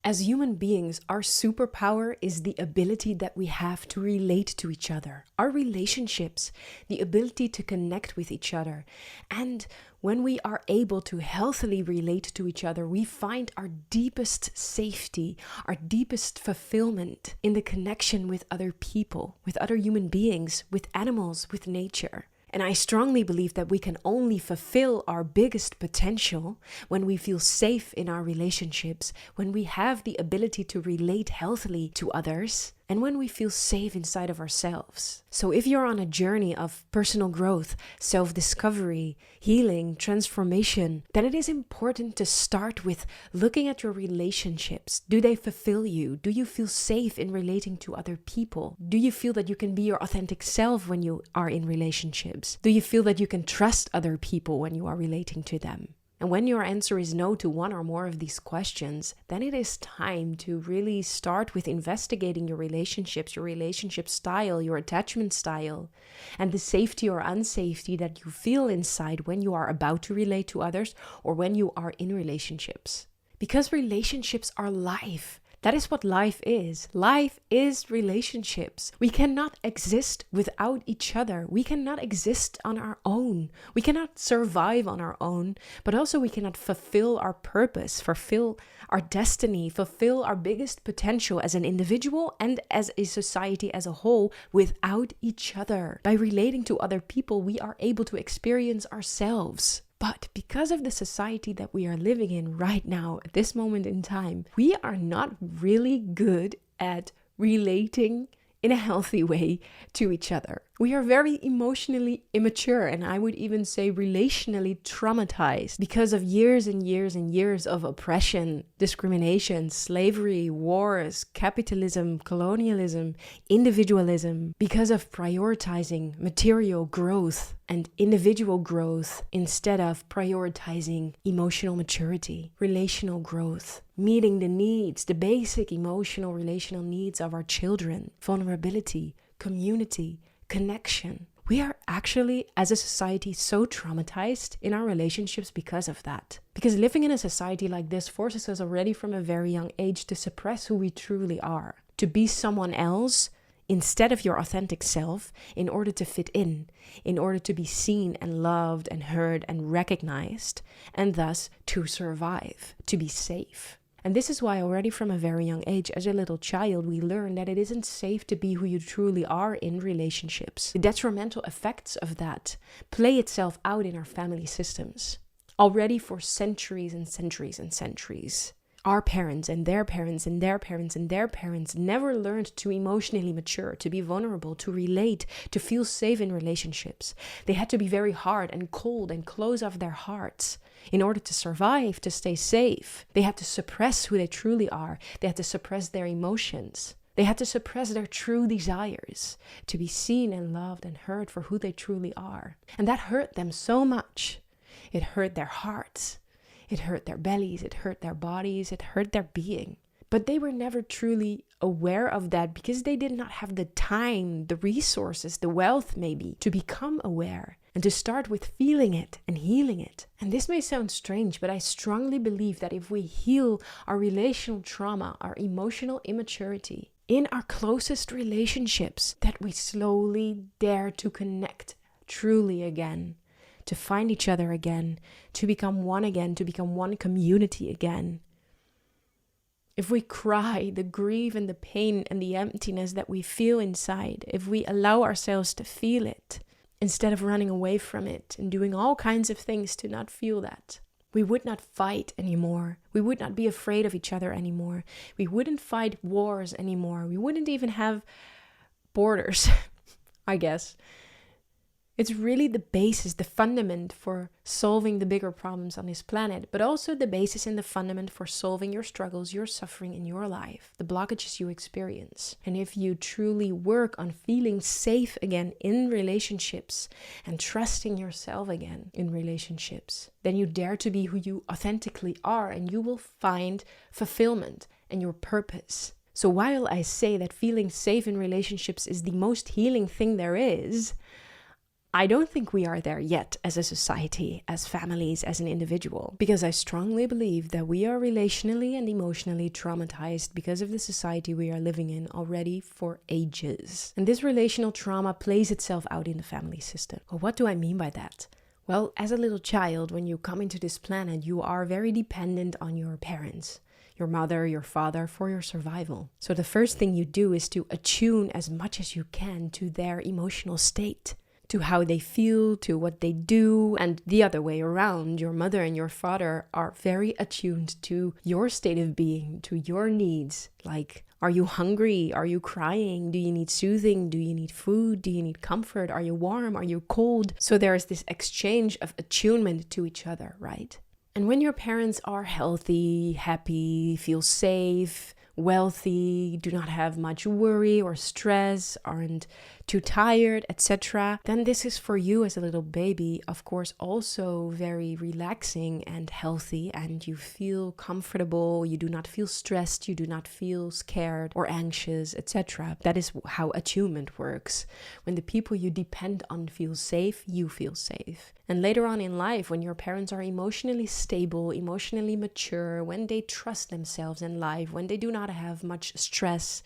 As human beings, our superpower is the ability that we have to relate to each other, our relationships, the ability to connect with each other. And when we are able to healthily relate to each other, we find our deepest safety, our deepest fulfillment in the connection with other people, with other human beings, with animals, with nature. And I strongly believe that we can only fulfill our biggest potential when we feel safe in our relationships, when we have the ability to relate healthily to others, and when we feel safe inside of ourselves. So if you're on a journey of personal growth, self-discovery, healing, transformation, then it is important to start with looking at your relationships. Do they fulfill you? Do you feel safe in relating to other people? Do you feel that you can be your authentic self when you are in relationships? Do you feel that you can trust other people when you are relating to them? And when your answer is no to one or more of these questions, then it is time to really start with investigating your relationships, your relationship style, your attachment style, and the safety or unsafety that you feel inside when you are about to relate to others or when you are in relationships. Because relationships are life. That is what life is. Life is relationships. We cannot exist without each other. We cannot exist on our own. We cannot survive on our own, but also we cannot fulfill our purpose, fulfill our destiny, fulfill our biggest potential as an individual and as a society as a whole without each other. By relating to other people, we are able to experience ourselves. But because of the society that we are living in right now, at this moment in time, we are not really good at relating in a healthy way to each other. We are very emotionally immature, and I would even say relationally traumatized because of years and years and years of oppression, discrimination, slavery, wars, capitalism, colonialism, individualism, because of prioritizing material growth and individual growth instead of prioritizing emotional maturity, relational growth, meeting the needs, the basic emotional, relational needs of our children, vulnerability, community, connection. We are actually, as a society, so traumatized in our relationships because of that. Because living in a society like this forces us already from a very young age to suppress who we truly are, to be someone else instead of your authentic self in order to fit in order to be seen and loved and heard and recognized, and thus to survive, to be safe. And this is why already from a very young age, as a little child, we learn that it isn't safe to be who you truly are in relationships. The detrimental effects of that play itself out in our family systems already for centuries and centuries and centuries. Our parents and their parents and their parents and their parents never learned to emotionally mature, to be vulnerable, to relate, to feel safe in relationships. They had to be very hard and cold and close off their hearts in order to survive, to stay safe. They had to suppress who they truly are. They had to suppress their emotions. They had to suppress their true desires, to be seen and loved and heard for who they truly are. And that hurt them so much. It hurt their hearts. It hurt their bellies, it hurt their bodies, it hurt their being. But they were never truly aware of that because they did not have the time, the resources, the wealth maybe, to become aware and to start with feeling it and healing it. And this may sound strange, but I strongly believe that if we heal our relational trauma, our emotional immaturity, in our closest relationships, that we slowly dare to connect truly again, to find each other again, to become one again, to become one community again. If we cry the grief and the pain and the emptiness that we feel inside, if we allow ourselves to feel it, instead of running away from it and doing all kinds of things to not feel that, we would not fight anymore. We would not be afraid of each other anymore. We wouldn't fight wars anymore. We wouldn't even have borders, I guess. It's really the basis, the fundament for solving the bigger problems on this planet, but also the basis and the fundament for solving your struggles, your suffering in your life, the blockages you experience. And if you truly work on feeling safe again in relationships and trusting yourself again in relationships, then you dare to be who you authentically are and you will find fulfillment and your purpose. So while I say that feeling safe in relationships is the most healing thing there is, I don't think we are there yet as a society, as families, as an individual, because I strongly believe that we are relationally and emotionally traumatized because of the society we are living in already for ages. And this relational trauma plays itself out in the family system. Well, what do I mean by that? Well, as a little child, when you come into this planet, you are very dependent on your parents, your mother, your father, for your survival. So the first thing you do is to attune as much as you can to their emotional state, to how they feel, to what they do, and the other way around. Your mother and your father are very attuned to your state of being, to your needs. Like, are you hungry? Are you crying? Do you need soothing? Do you need food? Do you need comfort? Are you warm? Are you cold? So there is this exchange of attunement to each other, right? And when your parents are healthy, happy, feel safe, wealthy, do not have much worry or stress, aren't too tired, etc., then this is for you as a little baby, of course, also very relaxing and healthy, and you feel comfortable, you do not feel stressed, you do not feel scared or anxious, etc. That is how attunement works. When the people you depend on feel safe, you feel safe. And later on in life, when your parents are emotionally stable, emotionally mature, when they trust themselves in life, when they do not have much stress,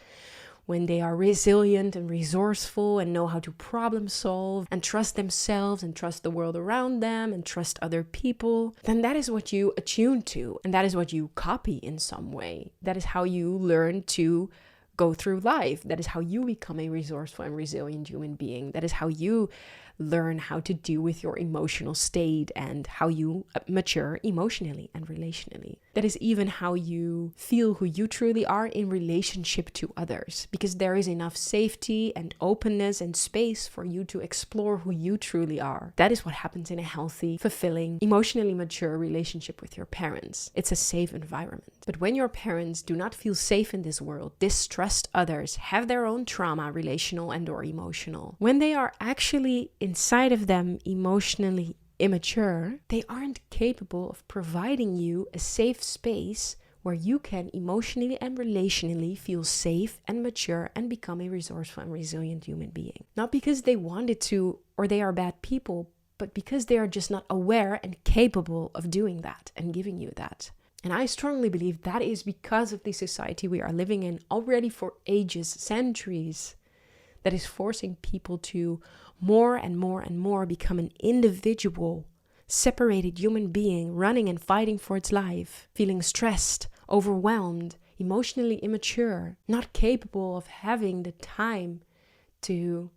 when they are resilient and resourceful and know how to problem solve and trust themselves and trust the world around them and trust other people, then that is what you attune to, and that is what you copy in some way. That is how you learn to go through life. That is how you become a resourceful and resilient human being. That is how you learn how to deal with your emotional state and how you mature emotionally and relationally. That is even how you feel who you truly are in relationship to others, because there is enough safety and openness and space for you to explore who you truly are. That is what happens in a healthy, fulfilling, emotionally mature relationship with your parents. It's a safe environment. But when your parents do not feel safe in this world, distrust others, have their own trauma, relational and or emotional, when they are actually inside of them emotionally immature, they aren't capable of providing you a safe space where you can emotionally and relationally feel safe and mature and become a resourceful and resilient human being. Not because they wanted to or they are bad people, but because they are just not aware and capable of doing that and giving you that. And I strongly believe that is because of the society we are living in already for ages, centuries, that is forcing people to more and more and more become an individual, separated human being running and fighting for its life, feeling stressed, overwhelmed, emotionally immature, not capable of having the time to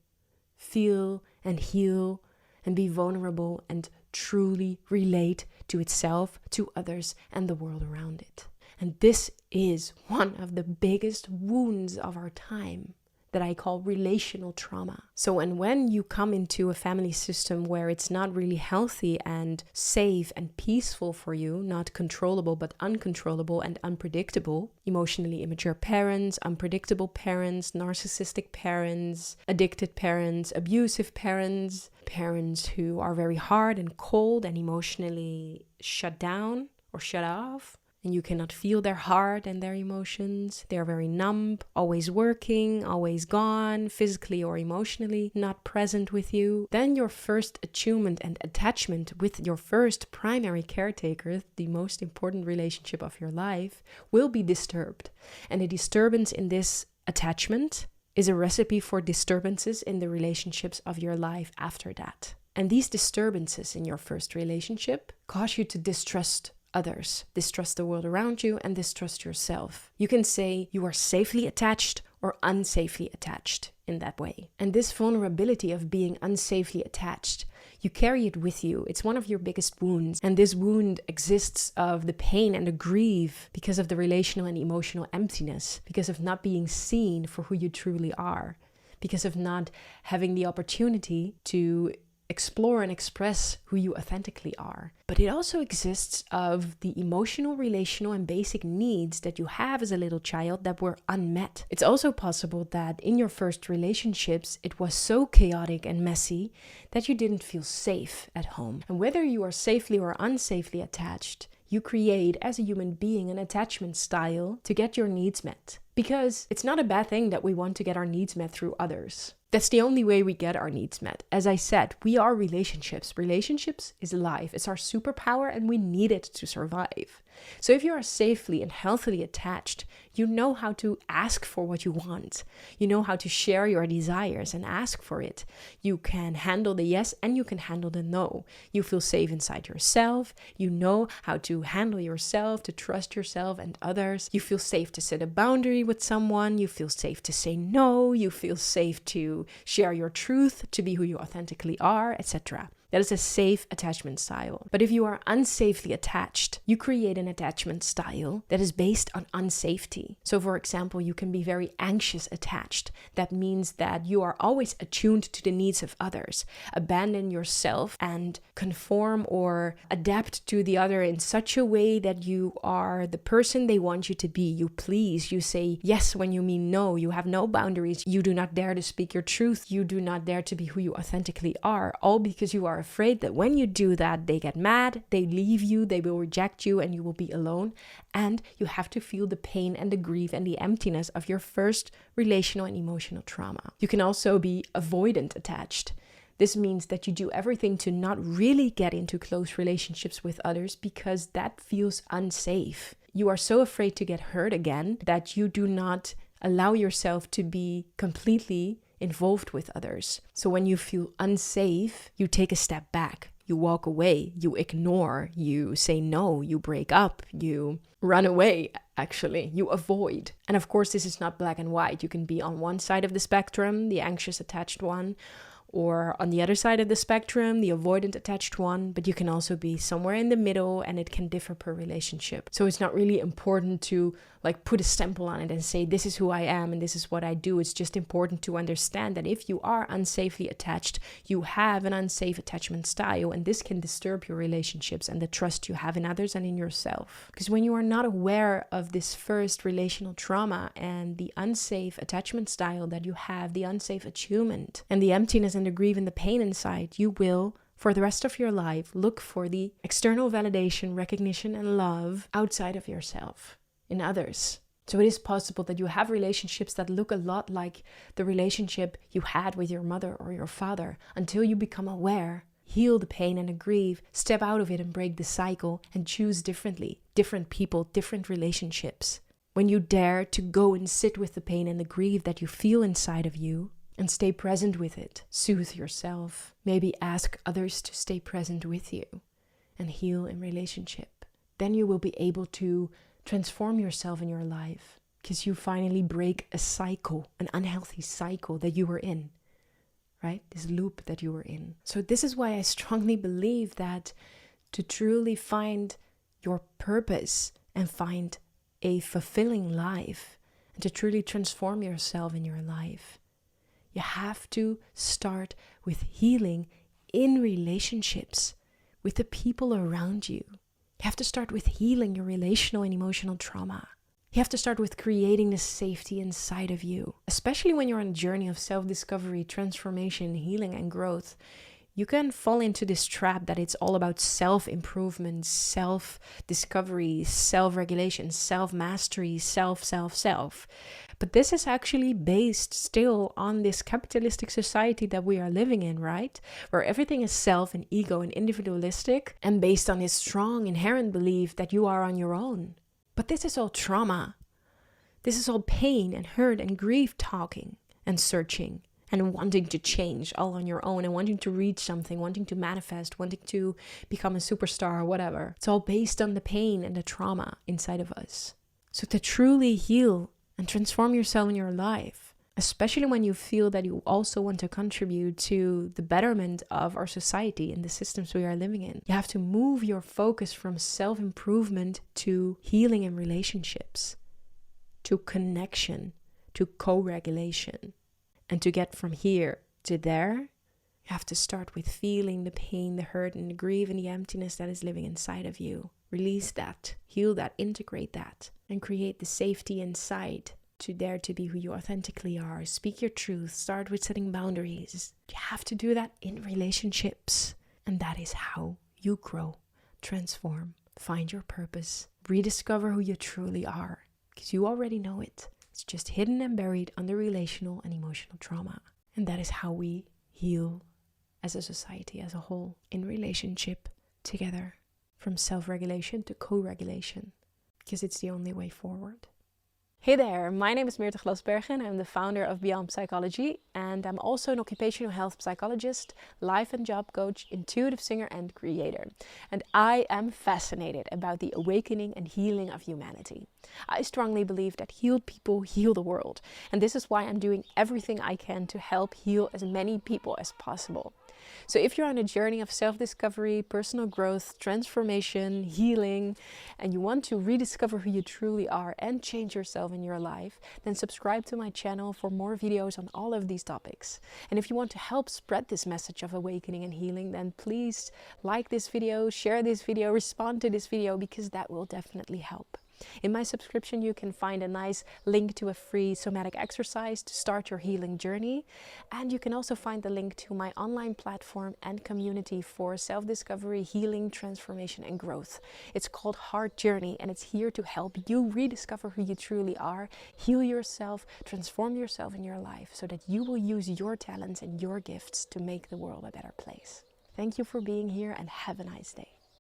feel and heal and be vulnerable and truly relate to itself, to others, and the world around it. And this is one of the biggest wounds of our time that I call relational trauma. So, and when you come into a family system where it's not really healthy and safe and peaceful for you, not controllable but uncontrollable and unpredictable, emotionally immature parents, unpredictable parents, narcissistic parents, addicted parents, abusive parents, parents who are very hard and cold and emotionally shut down or shut off, and you cannot feel their heart and their emotions. They're very numb, always working, always gone, physically or emotionally, not present with you. Then your first attunement and attachment with your first primary caretaker, the most important relationship of your life, will be disturbed. And a disturbance in this attachment is a recipe for disturbances in the relationships of your life after that. And these disturbances in your first relationship cause you to distrust others, distrust the world around you, and distrust yourself. You can say you are safely attached or unsafely attached in that way. And this vulnerability of being unsafely attached, you carry it with you. It's one of your biggest wounds. And this wound exists of the pain and the grief because of the relational and emotional emptiness, because of not being seen for who you truly are, because of not having the opportunity to explore and express who you authentically are. But it also exists of the emotional, relational, and basic needs that you have as a little child that were unmet. It's also possible that in your first relationships, it was so chaotic and messy that you didn't feel safe at home. And whether you are safely or unsafely attached, you create as a human being an attachment style to get your needs met. Because it's not a bad thing that we want to get our needs met through others. That's the only way we get our needs met. As I said, we are relationships. Relationships is life. It's our superpower and we need it to survive. So if you are safely and healthily attached, you know how to ask for what you want. You know how to share your desires and ask for it. You can handle the yes and you can handle the no. You feel safe inside yourself. You know how to handle yourself, to trust yourself and others. You feel safe to set a boundary with someone. You feel safe to say no. You feel safe to share your truth, to be who you authentically are, etc. That is a safe attachment style. But if you are unsafely attached, you create an attachment style that is based on unsafety. So for example, you can be very anxious attached. That means that you are always attuned to the needs of others. Abandon yourself and conform or adapt to the other in such a way that you are the person they want you to be. You please, you say yes when you mean no. You have no boundaries. You do not dare to speak your truth. You do not dare to be who you authentically are, all because you are afraid that when you do that, they get mad, they leave you, they will reject you, and you will be alone. And you have to feel the pain and the grief and the emptiness of your first relational and emotional trauma. You can also be avoidant attached. This means that you do everything to not really get into close relationships with others because that feels unsafe. You are so afraid to get hurt again that you do not allow yourself to be completely involved with others. So when you feel unsafe, you take a step back, you walk away, you ignore, you say no, you break up, you run away, actually, you avoid. And of course, this is not black and white. You can be on one side of the spectrum, the anxious attached one, or on the other side of the spectrum, the avoidant attached one, but you can also be somewhere in the middle and it can differ per relationship. So it's not really important to put a stamp on it and say, this is who I am and this is what I do. It's just important to understand that if you are unsafely attached, you have an unsafe attachment style, and this can disturb your relationships and the trust you have in others and in yourself. Because when you are not aware of this first relational trauma and the unsafe attachment style that you have, the unsafe attunement and the emptiness and the grief and the pain inside, you will, for the rest of your life, look for the external validation, recognition, and love outside of yourself, in others. So it is possible that you have relationships that look a lot like the relationship you had with your mother or your father until you become aware, heal the pain and the grief, step out of it and break the cycle and choose differently, different people, different relationships. When you dare to go and sit with the pain and the grief that you feel inside of you and stay present with it, soothe yourself, maybe ask others to stay present with you and heal in relationship, then you will be able to transform yourself in your life because you finally break a cycle, an unhealthy cycle that you were in, right? This loop that you were in. So this is why I strongly believe that to truly find your purpose and find a fulfilling life and to truly transform yourself in your life, you have to start with healing in relationships with the people around you. You have to start with healing your relational and emotional trauma. You have to start with creating the safety inside of you. Especially when you're on a journey of self-discovery, transformation, healing, and growth, you can fall into this trap that it's all about self-improvement, self-discovery, self-regulation, self-mastery, self. But this is actually based still on this capitalistic society that we are living in, right? Where everything is self and ego and individualistic and based on this strong inherent belief that you are on your own. But this is all trauma. This is all pain and hurt and grief talking and searching and wanting to change all on your own and wanting to reach something, wanting to manifest, wanting to become a superstar or whatever. It's all based on the pain and the trauma inside of us. So to truly heal and transform yourself in your life, especially when you feel that you also want to contribute to the betterment of our society and the systems we are living in, you have to move your focus from self-improvement to healing in relationships, to connection, to co-regulation. And to get from here to there, you have to start with feeling the pain, the hurt, and the grief and the emptiness that is living inside of you. Release that, heal that, integrate that, and create the safety inside to dare to be who you authentically are. Speak your truth, start with setting boundaries. You have to do that in relationships. And that is how you grow, transform, find your purpose, rediscover who you truly are, because you already know it. It's just hidden and buried under relational and emotional trauma. And that is how we heal as a society as a whole, in relationship together, from self-regulation to co-regulation, because it's the only way forward. Hey there, my name is Myrthe Glasbergen. I'm the founder of Beyond Psychology, and I'm also an occupational health psychologist, life and job coach, intuitive singer, and creator. And I am fascinated about the awakening and healing of humanity. I strongly believe that healed people heal the world, and this is why I'm doing everything I can to help heal as many people as possible. So if you're on a journey of self-discovery, personal growth, transformation, healing, and you want to rediscover who you truly are and change yourself in your life, then subscribe to my channel for more videos on all of these topics. And if you want to help spread this message of awakening and healing, then please like this video, share this video, respond to this video, because that will definitely help. In my subscription, you can find a nice link to a free somatic exercise to start your healing journey. And you can also find the link to my online platform and community for self-discovery, healing, transformation, and growth. It's called Heart Journey, and it's here to help you rediscover who you truly are, heal yourself, transform yourself in your life, so that you will use your talents and your gifts to make the world a better place. Thank you for being here, and have a nice day.